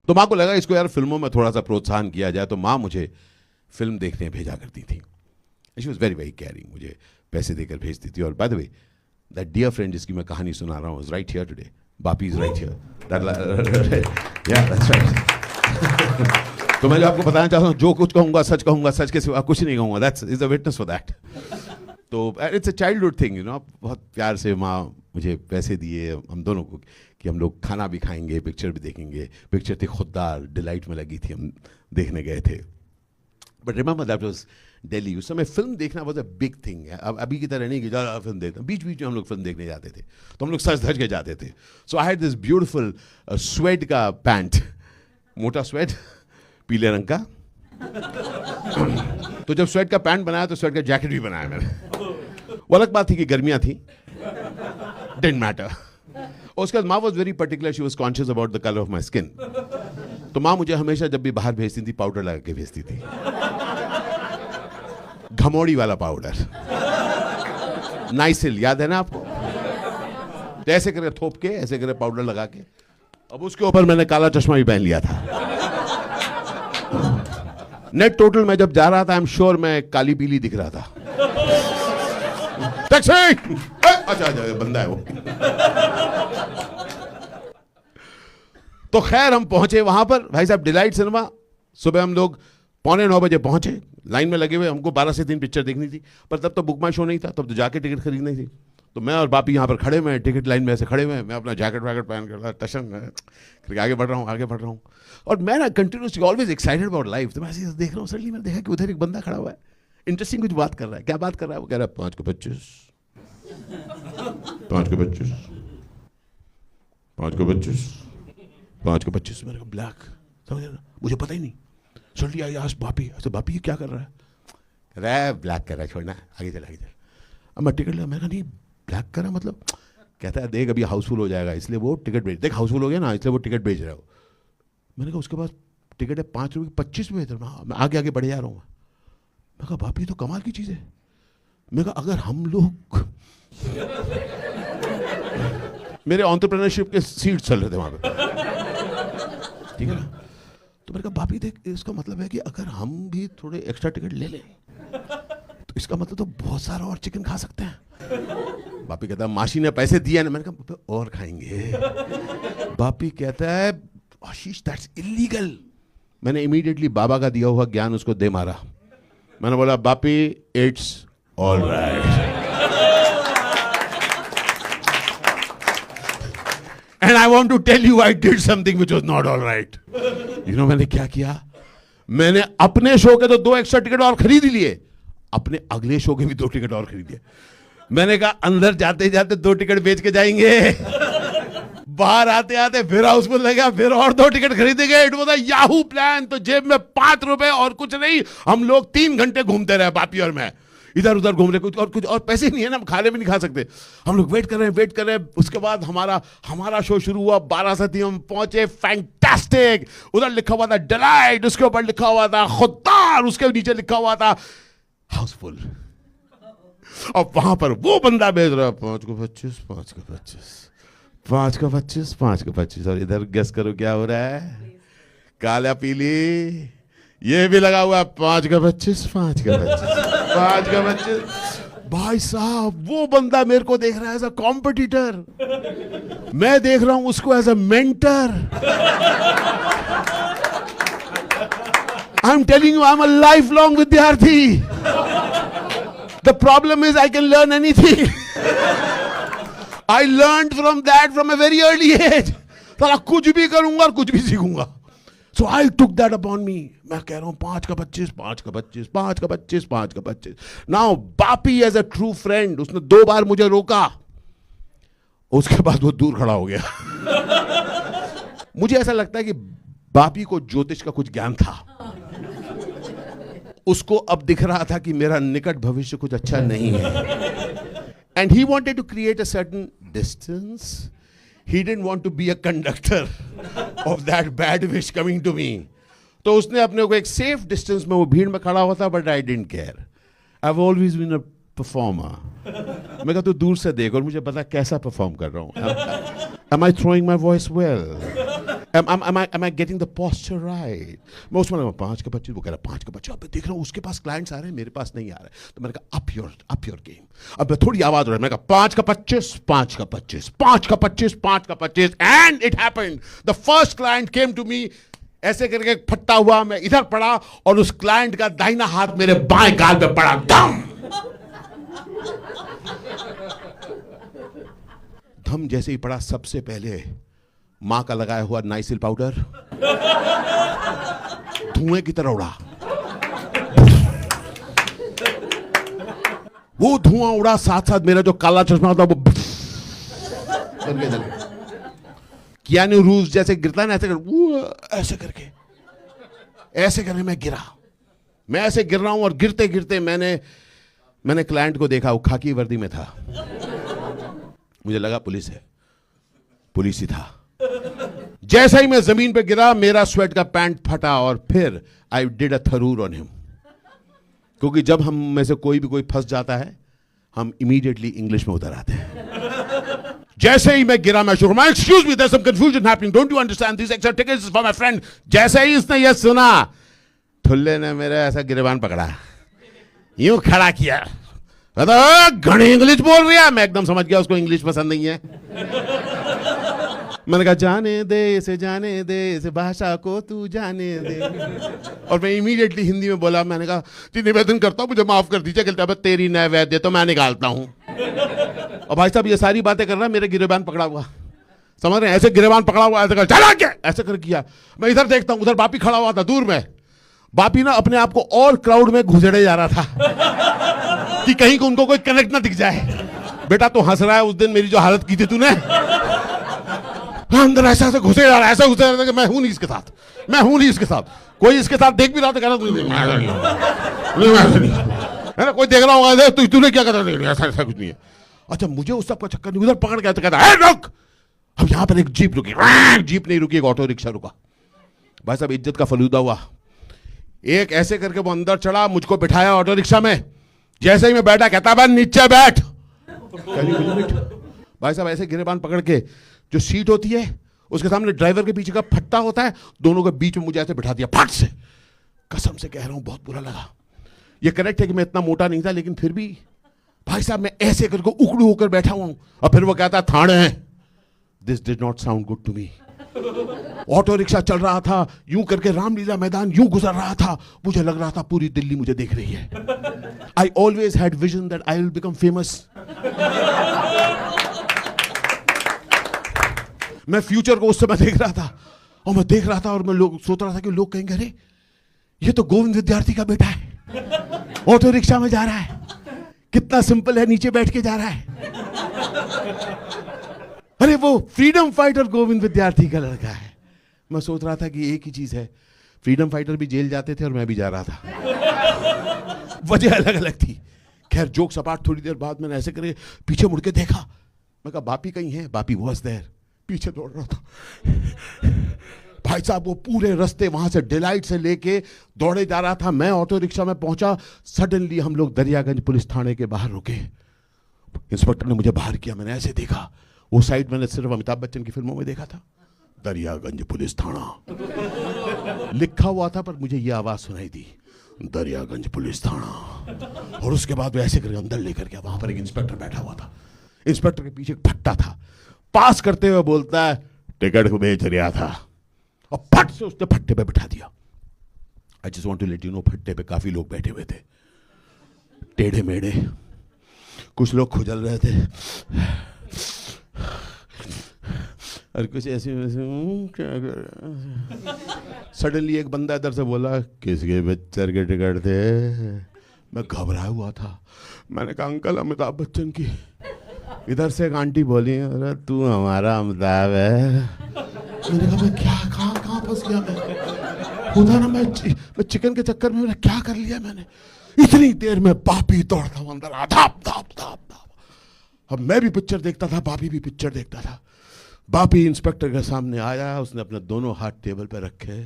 तो माँ को लगा इसको यार फिल्मों में थोड़ा सा प्रोत्साहन किया जाए, तो माँ मुझे फिल्म देखने भेजा करती थी. She was very very caring, मुझे पैसे देकर भेजती थी. और by the way that dear friend जिसकी मैं कहानी सुना रहा हूँ is right here today. Bapi is right here. Yeah that's right. तो मैं जो आपको बताना चाहता हूँ, जो कुछ कहूँगा सच के सिवा कुछ नहीं कहूँगा. That's is a witness for that. तो it's a childhood thing, you know. बहुत प्यार से माँ मुझे पैसे दिए हम दोनों को कि हम लोग खाना भी खाएंगे, पिक्चर भी देखेंगे. पिक्चर थी खुद्दार, डिलाइट में लगी थी, हम देखने गए थे. But remember that was Delhi. उस समय फिल्म देखना वॉज अ बिग थिंग. अब अभी की तरह नहीं कि ज़्यादा फिल्म देखते, बीच बीच में हम लोग फिल्म देखने जाते थे. तो हम लोग सज धज के जाते थे. So I had this beautiful sweat का पैंट, मोटा स्वेट पीले रंग का. तो जब स्वेट का पैंट बनाया तो स्वेट का जैकेट भी बनाया मैंने. वो अलग बात थी कि गर्मियाँ थी, डिडंट मैटर. उसके बाद माँ was very particular, she was conscious about the colour of my skin. तो माँ मुझे हमेशा जब भी बाहर भेजती थी पाउडर लगा के भेजती थी. घमौड़ी वाला पाउडर, नाइसिल, याद है ना आपको? तो ऐसे करके थोप के, ऐसे करके पाउडर लगा के. अब उसके ऊपर मैंने काला चश्मा भी पहन लिया था. नेट टोटल में जब जा रहा था, आई एम श्योर मैं काली पीली दिख रहा था. टैक्सी! अच्छा बंदा है वो. तो खैर हम पहुंचे वहां पर, भाई साहब, डिलाइट सिनेमा. सुबह हम लोग 8:45 बजे पहुंचे. लाइन में लगे हुए, हमको 12 से 3 पिक्चर देखनी थी. पर तब तो बुक माई शो नहीं था, तब तो जाके टिकट खरीदनी थी. तो मैं और बापी यहाँ पर खड़े हुए हैं, टिकट लाइन में ऐसे खड़े हुए हैं. मैं अपना जैकेट वैकेट पहन कर टशन आगे बढ़ रहा हूँ. और मैं ना continuously always excited about life. तो मैं ऐसे देख रहा हूँ, सडनली मैंने देखा कि उधर एक बंदा खड़ा हुआ है. इंटरेस्टिंग कुछ बात कर रहा है. क्या बात कर रहा है? वो कह रहा है 5 को 25, 5 को 25, 5 को 25, 5 को 25. मैंने कहा ब्लैक, समझ रहा, मुझे पता ही नहीं. सडनली आई आस्क्ड बापी, अच्छा बापी ये क्या कर रहा है? कह रहा है ब्लैक कर रहा है, छोड़ना, आगे चल आगे चल. अब मैं टिकट लिया. मैंने कहा नहीं ब्लैक कर रहा मतलब? कहता है देख अभी हाउसफुल हो जाएगा इसलिए वो टिकट भेज. देख हाउसफुल हो गया ना इसलिए वो टिकट भेज रहा हो. मैंने कहा उसके पास टिकट है 5 रुपये 25 रुपये. मैं आगे आगे बढ़े जा रहा हूँ. मैं कहा बापी तो कमाल की चीज़ है. मैं कहा अगर हम लोग मेरे एंटरप्रेन्योरशिप के सीट्स चल रहे थे वहाँ पे, ठीक है ना. तो मैंने कहा बापी देख इसका मतलब है कि अगर हम भी थोड़े एक्स्ट्रा टिकट ले लें तो इसका मतलब तो बहुत सारा और चिकन खा सकते हैं. बापी कहता है मासी ने पैसे दिए ना. मैंने कहा और खाएंगे. बापी कहता है आशीष दैट्स इलीगल. मैंने इमीडिएटली बाबा का दिया हुआ ज्ञान उसको दे मारा. मैंने बोला Bapi it's all right. And I want to tell you I did something which was not all right. You know मैंने क्या किया? मैंने अपने शो के तो 2 एक्स्ट्रा टिकट और खरीद लिए, अपने अगले शो के भी 2 टिकट और खरीद लिए. मैंने कहा अंदर जाते जाते 2 टिकट बेच के जाएंगे, बाहर आते आते फिर हाउसफुल लगा, फिर और 2 टिकट खरीदेंगे. It was a Yahoo plan. तो जेब में 5 रुपए और कुछ नहीं. हम लोग 3 घंटे घूमते रहे, बापी और मैं इधर उधर घूम रहे. कुछ और पैसे नहीं है ना, खाने भी नहीं खा सकते. हम लोग वेट कर रहे हैं. उसके बाद हमारा शो शुरू हुआ. 12 से 3 हम पहुंचे. फैंटास्टिक. उधर लिखा हुआ था डिलाइट, उसके ऊपर लिखा हुआ था खुद्दार, उसके नीचे लिखा हुआ था हाउसफुल. और वहां पर वो बंदा बेच रहा है 5 को 25, 5 को 25, 5 को 25, 5 को 25. और इधर गेस करो क्या हो रहा है? काला पीली ये भी लगा हुआ है 5 का 25, 5 का 25, 5 का 25. भाई साहब वो बंदा मेरे को देख रहा है एज अ कॉम्पिटिटर, मैं देख रहा हूं उसको as a mentor. I am telling you I am a lifelong विद्यार्थी. The problem is I can learn anything. I learned from that from a very early age. साला कुछ भी करूंगा और कुछ भी सीखूंगा. So I took that upon me. मैं कह रहा हूँ 5 का 25, 5 का 25, 5 का 25, 5 का 25. Now Bapi as a true friend, उसने 2 बार मुझे रोका. उसके बाद वो दूर खड़ा हो गया. मुझे ऐसा लगता है कि बापी को ज्योतिष का कुछ ज्ञान था. उसको अब दिख रहा था कि मेरा निकट भविष्य कुछ अच्छा नहीं है. And he wanted to create a certain distance. He didn't want to be a conductor of that bad wish coming to me. तो उसने अपने को एक safe distance में वो भीड़ में खड़ा हुआ था, but I didn't care. I've always been a performer. मैं कहा तू दूर से देख और मुझे पता कैसा perform कर रहा हूँ. Am I throwing my voice well? Am I getting the posture right? मैं उसमें लगा 5 का 25, वो कह रहा 5 का 25। अब मैं देख रहा हूँ उसके पास क्लाइंट्स आ रहे हैं, मेरे पास नहीं आ रहे। तो मैंने कहा अप योर गेम। अब मैं थोड़ी आवाज हो रहा है, मैंने कहा 5 का 25, 5 का 25, 5 का 25, 5 का 25, and it happened. The first client came to me, ऐसे करके फटता हुआ मैं इधर पड़ा और उस क्लाइंट का दाहिना हाथ मेरे बाएं गाल पे पड़ा। धम जैसे ही पड़ा, सबसे पहले मां का लगाया हुआ नाइसिल पाउडर धुएं की तरह उड़ा। वो धुआं उड़ा, साथ साथ मेरा जो काला चश्मा था वो कियानू रूस जैसे गिरता है ना, ऐसे करके मैं गिरा। मैं ऐसे गिर रहा हूं और गिरते गिरते मैंने क्लाइंट को देखा, वो खाकी वर्दी में था। मुझे लगा पुलिस है, पुलिस ही था। जैसा ही मैं जमीन पे गिरा, मेरा स्वेट का पैंट फटा और फिर I did a Tharoor on him. क्योंकि जब हम में से कोई फंस जाता है, हम इमीडिएटली इंग्लिश में उतर आते हैं। जैसे ही मैं गिरा, मैं शुरू, excuse me, there some confusion happening, don't you understand, this extra tickets for my friend. जैसे ही इसने ये सुना, ठुल्ले ने मेरा ऐसा गिरेबान पकड़ा, यूं खड़ा किया, घनी इंग्लिश बोल रही है। मैं एकदम समझ गया उसको इंग्लिश पसंद नहीं है। मैंने कहा जाने दे इसे भाषा को तू जाने दे। और मैं इमीडिएटली हिंदी में बोला, मैंने कहा जी निवेदन करता हूं, मुझे माफ कर दीजिए, कहता है तेरी नैवेद्य तो मैं निकालता हूं। और भाई साहब ये सारी बातें कर रहा है, मेरे गिरेबान पकड़ा हुआ, समझ रहे हैं, ऐसे गिरेबान पकड़ा हुआ, ऐसे चला क्या, ऐसे कर किया। मैं इधर देखता हूं, उधर बापी खड़ा हुआ था दूर में। बापी ना अपने आप को और क्राउड में घुसेड़े जा रहा था कि कहीं को उनको कोई कनेक्ट ना दिख जाए। बेटा तो हंस रहा है, उस दिन मेरी जो हालत की थी तूने, अंदर ऐसा घुसे जा रहा है, ऐसा घुसे जा रहा है कि मैं हूं नहीं इसके साथ, कोई इसके साथ देख भी रहा था, कहना है ना, कोई देख रहा होगा तूने क्या कर रहा, ऐसा कुछ नहीं है। अच्छा, मुझे उस सब का चक्कर नहीं, उधर पकड़ के कहता है रुक। अब यहां पर एक जीप रुकी, जीप नहीं रुकी, एक ऑटो रिक्शा रुका। भाई साहब इज्जत का फलूदा हुआ। एक ऐसे करके वो अंदर चढ़ा, मुझको बिठाया ऑटो रिक्शा में। जैसे ही मैं बैठा, कहता भाई नीचे बैठ। भाई साहब ऐसे गिरेबान पकड़ के, जो सीट होती है उसके सामने ड्राइवर के पीछे का फट्टा होता है, दोनों के बीच में मुझे ऐसे बिठा दिया फट से। कसम से कह रहा हूं, बहुत बुरा लगा। ये करेक्ट है कि मैं इतना मोटा नहीं था, लेकिन फिर भी भाई साहब मैं ऐसे करके उकड़ू होकर बैठा हुआ हूं। और फिर वो कहता थाने है। This did not sound good to me. Auto rickshaw चल रहा था, यूं करके रामलीला मैदान यूं गुजर रहा था। मुझे लग रहा था पूरी दिल्ली मुझे देख रही है। I always had vision that I will become famous. मैं फ्यूचर को उस समय देख रहा था, और मैं देख रहा था और मैं सोच रहा था कि लोग कहेंगे अरे ये तो गोविंद विद्यार्थी का बेटा है, ऑटो रिक्शा में जा रहा है, कितना सिंपल है, नीचे बैठ के जा रहा है। अरे वो फ्रीडम फाइटर गोविंद विद्यार्थी का लड़का है। मैं सोच रहा था कि एक ही चीज है, फ्रीडम फाइटर भी जेल जाते थे और मैं भी जा रहा था। वजह अलग अलग थी। खैर जोक सपाट। थोड़ी देर बाद मैंने ऐसे करके पीछे मुड़ के देखा। मैं कहा बापी कहीं है? बापी वाज देयर, पीछे दौड़ रहा था। भाई साहब वो पूरे रास्ते वहां से डिलाइट से लेके दौड़े जा रहा था। मैं ऑटो रिक्शा में पहुंचा। सडनली हम लोग दरियागंज पुलिस थाने के बाहर रुके। इंस्पेक्टर ने मुझे बाहर किया। मैंने ऐसे देखा, वो साइड मैंने सिर्फ अमिताभ बच्चन की फिल्मों में देखा था, दरियागंज पुलिस थाना लिखा हुआ था, पर मुझे ये आवाज सुनाई दी, दरियागंज पुलिस थाना। और उसके बाद वो ऐसे करके अंदर लेकर गया। वहां पर एक इंस्पेक्टर बैठा हुआ था। इंस्पेक्टर के पीछे एक फट्टा था। पास करते हुए बोलता है टिकट को बेच रहा था, और फट से उसने फट्टे पे बिठा दिया। I just want to let you know, फट्टे पे काफी लोग बैठे हुए थे, टेढ़े मेढ़े, कुछ लोग खुजल रहे थे और कुछ ऐसे क्या कर। सडनली एक बंदा इधर से बोला किसके पिक्चर के टिकट थे? मैं घबराया हुआ था। मैंने कहा अंकल अमिताभ बच्चन की। इधर से एक आंटी बोली अरे तू हमारा अमिताभ है। मैंने कहा मैं क्या कहाँ फंस गया मैं? खुदा ना, मैं चिकन के चक्कर में क्या कर लिया मैंने? इतनी देर में बापी दौड़ता हूँ अंदर, धाप धाप धाप धाप। अब मैं भी पिक्चर देखता था, बापी भी पिक्चर देखता था। बापी इंस्पेक्टर के सामने आया, उसने अपने दोनों हाथ टेबल पर रखे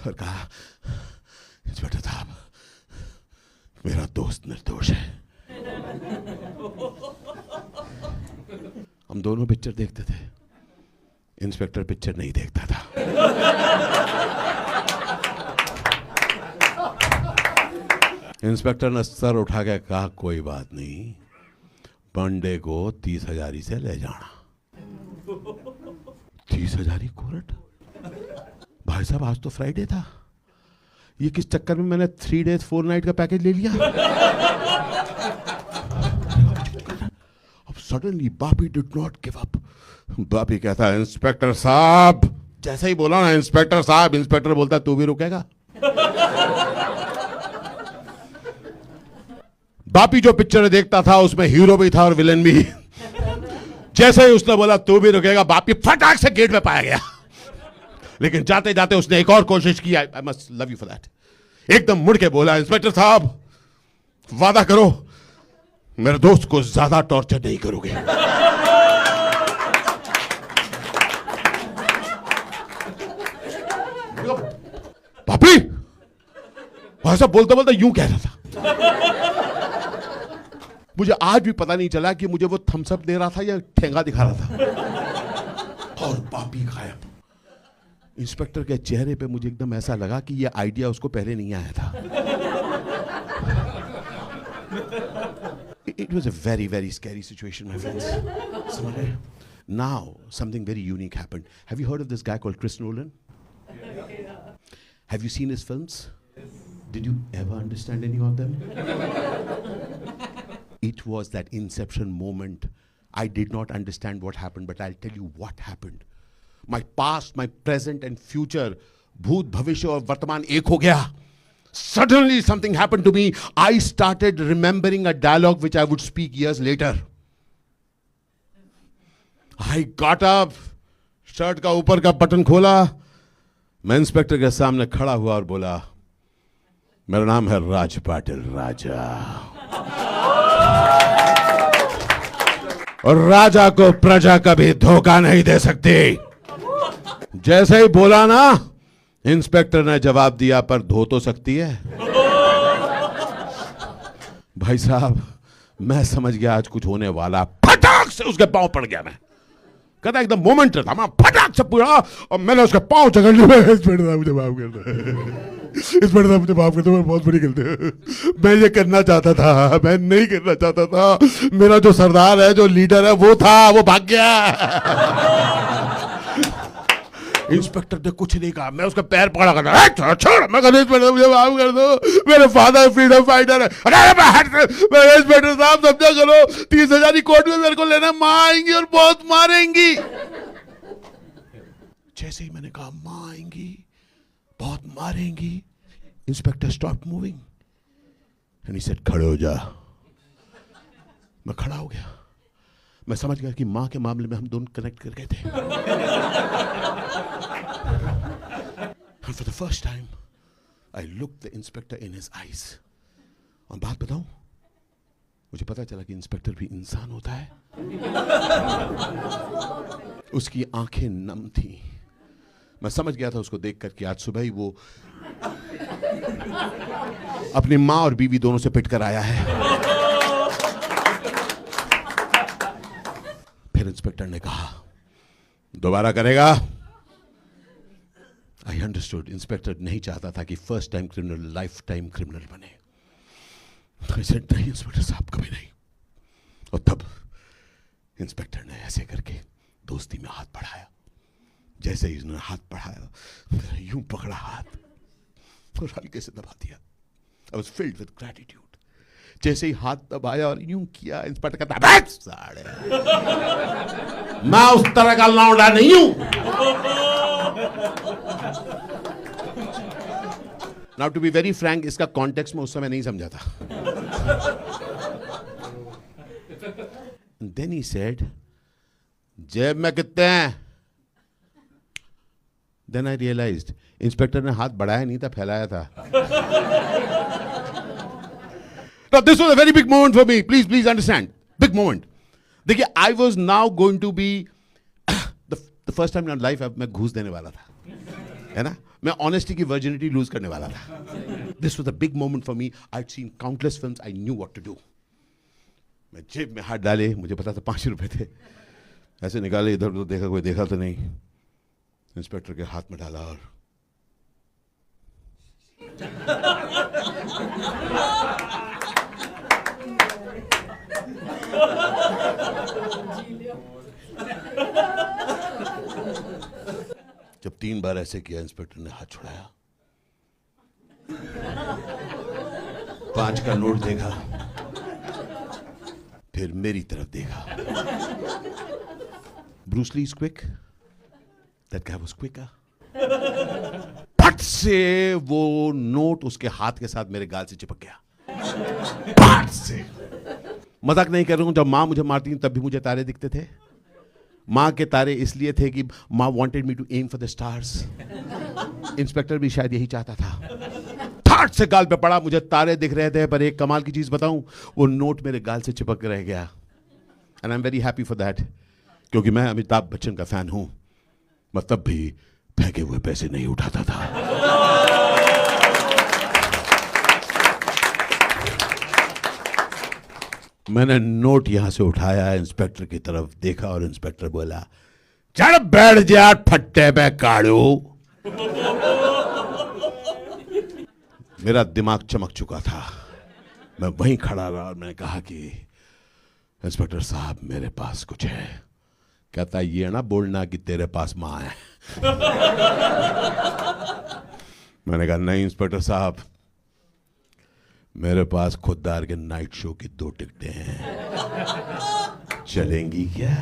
और कहा इंस्पेक्टर साहब मेरा दोस्त निर्दोष है। हम दोनों पिक्चर देखते थे। इंस्पेक्टर पिक्चर नहीं देखता था। इंस्पेक्टर ने सर उठा के कहा कोई बात नहीं, बंडे को 30,000 से ले जाना। 30,000 कोरट? भाई साहब आज तो फ्राइडे था, ये किस चक्कर में मैंने 3 days 4 night का पैकेज ले लिया। अब suddenly Bapi did not give up. Bapi कहता है इंस्पेक्टर साहब, जैसे ही बोला ना इंस्पेक्टर साहब, इंस्पेक्टर बोलता तू भी रुकेगा? बापी जो पिक्चर देखता था उसमें हीरो भी था और विलन भी। जैसे ही उसने बोला तू भी रुकेगा, बापी फटाक से गेट में पाया गया। लेकिन जाते जाते उसने एक और कोशिश की। I must love you for that. एकदम मुड़ के बोला इंस्पेक्टर साहब वादा करो मेरे दोस्त को ज्यादा टॉर्चर नहीं करोगे। बापी भाई साहब बोलते बोलते यूं कह रहा था। मुझे आज भी पता नहीं चला कि मुझे वो थम्स अप दे रहा था या ठेंगा दिखा रहा था। और बापी गायब। इंस्पेक्टर के चेहरे पे मुझे एकदम ऐसा लगा कि ये आइडिया उसको पहले नहीं आया था। It was a very, very scary situation, my friends. Now, something very unique happened. Have you heard of this guy called Chris Nolan? Have you seen his films? Did you ever understand any of them? It was that inception moment. I did not understand what happened, but I'll tell you what happened. My past, my present and future, bhoot, bhavishya और वर्तमान एक हो गया. Suddenly something happened to me. I started remembering a dialogue which I would speak years later. I got up, shirt का ऊपर का button खोला, मैं इंस्पेक्टर के सामने खड़ा हुआ और बोला, मेरा नाम है राज पाटिल राजा, और राजा को प्रजा कभी धोखा नहीं दे सकती। जैसे ही बोला ना, इंस्पेक्टर ने जवाब दिया, पर धो तो सकती है। भाई साहब मैं समझ गया आज कुछ होने वाला। फटाक से उसके पांव पड़ गया। मैं कहता एकदम मोमेंट था, मैं फटाक से पूरा और मैंने उसके पांव पकड़ लिए। इंस्पेक्टर साहब मुझे माफ कर दो, इंस्पेक्टर साहब मुझे माफ कर दो, मैं बहुत बड़ी गलती है। मैं ये करना चाहता था, मैं नहीं करना चाहता था। मेरा जो सरदार है, जो लीडर है, वो था, वो भाग गया। इंस्पेक्टर ने कुछ नहीं कहा, मैं उसका पैर पकड़ा करता, छोड़, मैं इंस्पेक्टर मुझे माफ कर दो, मेरे फादर फ्रीडम फाइटर है। अरे इंस्पेक्टर साहब समझा करो, 30,000 की कोर्ट में मेरे को लेना, माँ आएंगी और बहुत मारेंगी। जैसे ही मैंने कहा माँ आएंगी, बहुत मारेंगी, inspector stop moving and he said खड़े हो जा। मैं खड़ा हो गया। मैं समझ गया कि मां के मामले में हम दोनों कनेक्ट कर गए थे। And for the first time, I looked the inspector in his eyes. और बात बताऊं, मुझे पता चला कि इंस्पेक्टर भी इंसान होता है। उसकी आंखें नम थी। मैं समझ गया था उसको देखकर कि आज सुबह ही वो अपनी मां और बीवी दोनों से पिट कर आया है। फिर इंस्पेक्टर ने कहा दोबारा करेगा। आई अंडरस्टूड, इंस्पेक्टर नहीं चाहता था कि first time criminal lifetime criminal बने। आई सेड नहीं इंस्पेक्टर साहब, कभी नहीं। और तब इंस्पेक्टर ने ऐसे करके दोस्ती में हाथ बढ़ाया। जैसे ही उसने हाथ बढ़ाया, यूं पकड़ा हाथ और हल्के से दबा दिया। I was filled with gratitude. जैसे ही हाथ दबाया और यूं किया, इंस्पेक्टर कहता साढ़े, मैं उस तरह का लौंडा नहीं हूं। Now to be very frank, इसका कॉन्टेक्स्ट में उस समय नहीं समझा था। देन ही सेड, जेब में कितने हैं? देन आई रियलाइज्ड इंस्पेक्टर ने हाथ बढ़ाया नहीं था, फैलाया था। Now, this was a very big moment for me. Please understand. Big moment. देखिए, I was now going to be the first time in my life मैं घूस देने वाला था, है ना? मैं honesty की virginity lose करने वाला था. This was a big moment for me. I'd seen countless films. I knew what to do. मैं जेब में हाथ डाले, मुझे पता था 5 रुपए थे. ऐसे निकाले, इधर उधर देखा, कोई देखा तो नहीं. इंस्पेक्टर के हाथ में डाला और जब 3 बार ऐसे किया, इंस्पेक्टर ने हाथ छुड़ाया, 5 का नोट देखा, फिर मेरी तरफ देखा। Bruce Lee is quick, that guy was quicker. फट से वो नोट उसके हाथ के साथ मेरे गाल से चिपक गया, फट से। मजाक नहीं कर रहा हूं, जब मां मुझे मारती थी तब भी मुझे तारे दिखते थे। मां के तारे इसलिए थे कि मां wanted me to aim for the stars. Inspector भी शायद यही चाहता था। फट से गाल पे पड़ा, मुझे तारे दिख रहे थे, पर एक कमाल की चीज बताऊं, वो नोट मेरे गाल से चिपक रह गया। And I am very happy for that, क्योंकि मैं अमिताभ बच्चन का फैन हूं। मैं तब भी फेंके हुए पैसे नहीं उठाता था। मैंने नोट यहां से उठाया, इंस्पेक्टर की तरफ देखा और इंस्पेक्टर बोला, चढ़ बैठ जा फट्टे पे काड़ू। मेरा दिमाग चमक चुका था। मैं वहीं खड़ा रहा और मैंने कहा कि इंस्पेक्टर साहब, मेरे पास कुछ है। कहता, ये ना बोलना कि तेरे पास मां है। मैंने कहा, नहीं इंस्पेक्टर साहब, मेरे पास खुददार के नाइट शो की 2 टिकटें हैं, चलेंगी क्या?